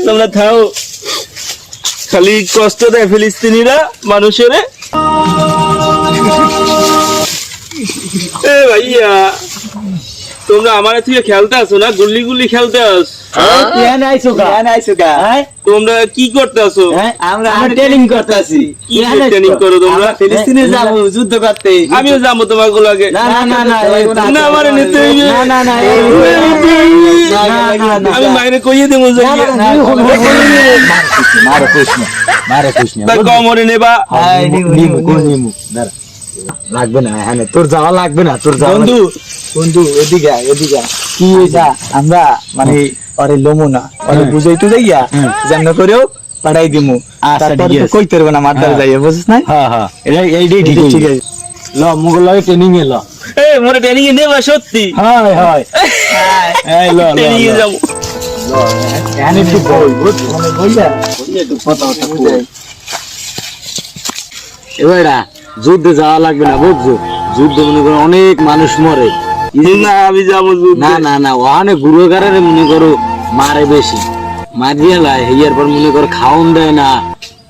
তোমরা থাও, খালি কষ্ট দেয় ফিলিস্তিনিরা মানুষের। ভাইয়া তোমরা আমার থেকে খেলতে আসো না, গুল্লি গুল্লি খেলতে আস। তোমরা কি করতে আসো? আমরা ট্রেনিং করতেছি। কি ট্রেনিং করো তোমরা? ফিলিস্তিনে যাবো যুদ্ধ করতে। আমিও যাবো তোমার গুলাকে। না আমার নিতে আমি মাইনে কইয়ে দেবো কমরে নেবা। লাগবে না, হ্যাঁ তোর যাওয়া লাগবে না, তোর যাওয়া বন্ধু বন্ধু এদিকে এদিকে কি এটা আমরা মানে ওরে লমু না ওরে বুঝাইতে যাইয়া যেমন করেও পাঠাই দিমু। তারপর তো কইতে পারবো না মারতে যাইয়া, বুঝছিস না? হ্যাঁ হ্যাঁ এইটাই ঠিক আছে। ল মুগল লাগে ট্রেনিং এ ল। মোরে ট্রেনিং এ নেবা সত্যি? হয় হয় এই ল ট্রেনিং এ যাবো। এখানে একটু বই মানে বইলা একটু কথা বুঝাই। এবারে যুদ্ধে যাওয়া লাগবে না, বুঝছো? যুদ্ধ মনে করো অনেক মানুষ মরে। না আমি যাবো। না না না ওখানে গুরুগারে মনে করো মারে বেশি, মারিয়ে লাই হেয়ার পর মনে করো খাওন দেয় না,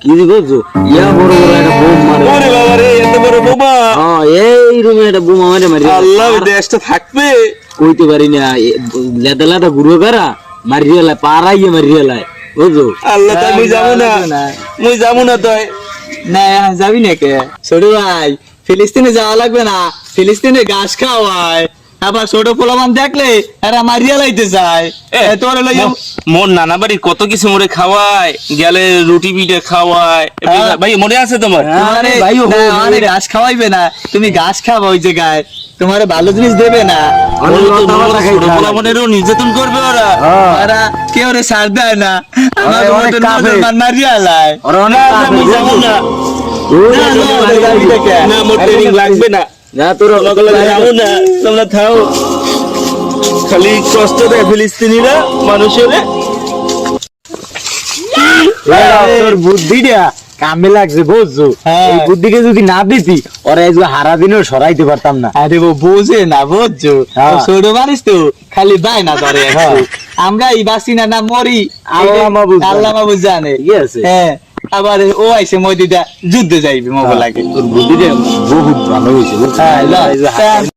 কি বুঝছো? ইয়া বড় বড় একটা বোম মারে। ওরে বাবা রে, এত বড় বোমা! হ্যাঁ এই রুমে একটা বোমা মারে মারি। আল্লাহ, দেশটা থাকবে কইতে পারি না, লেদা লেদা গুরুগারা মারিয়ে লাই, পাড়াইয়ে মারিয়ে লাই, বুঝছো? আল্লাহ, তাই মুই যাবো না, মুই যাবো না। তাই না যাবি না কে ছোট ভাই? ফিলিস্তিনে যাওয়া লাগবে না, ফিলিস্তিনে ঘাস খাওয়ায়, আবার ছোট পোলামান দেখলে এরা মারিয়া লাইতে যায়। তোর মোর নানা বাড়ি কত কিছু মোরে খাওয়ায়, গেলে রুটি পিঠে খাওয়ায়। ভাই মনে আছে তোমার? ঘাস খাওয়াইবে না, তুমি ঘাস খাওয়া ওই জায়গায়, তোমার ভালো জিনিস দেবে না, নির্যাতন করবে ওরা। ওরা কেউ রে সার দেয় না, মারিয়া লাই। আমি যাবো না, না মোর ট্রেনিং লাগবে না। যাবো না, তোমরা থাও, খালি কষ্ট দেয় ফিলিস্তিনিরা মানুষের। বুদ্ধিটা কামে লাগছে, বুঝছো? এই বুদ্ধিকে যদি না দিতি ওরা এই হারা দিনও সরাইতে পারতাম না। আরে বোঝে না, বুঝছো? ছোট মানুষ তো খালি বাই না ধরে। আমরা এই বাসি না মরি, আল্লাহ মাহবুব জানে। হ্যাঁ আবার ও আইসে মদিটা যুদ্ধে যাইবে মোবাইল লাগে। তোর বুদ্ধিটা বহুত ভালো হয়েছে।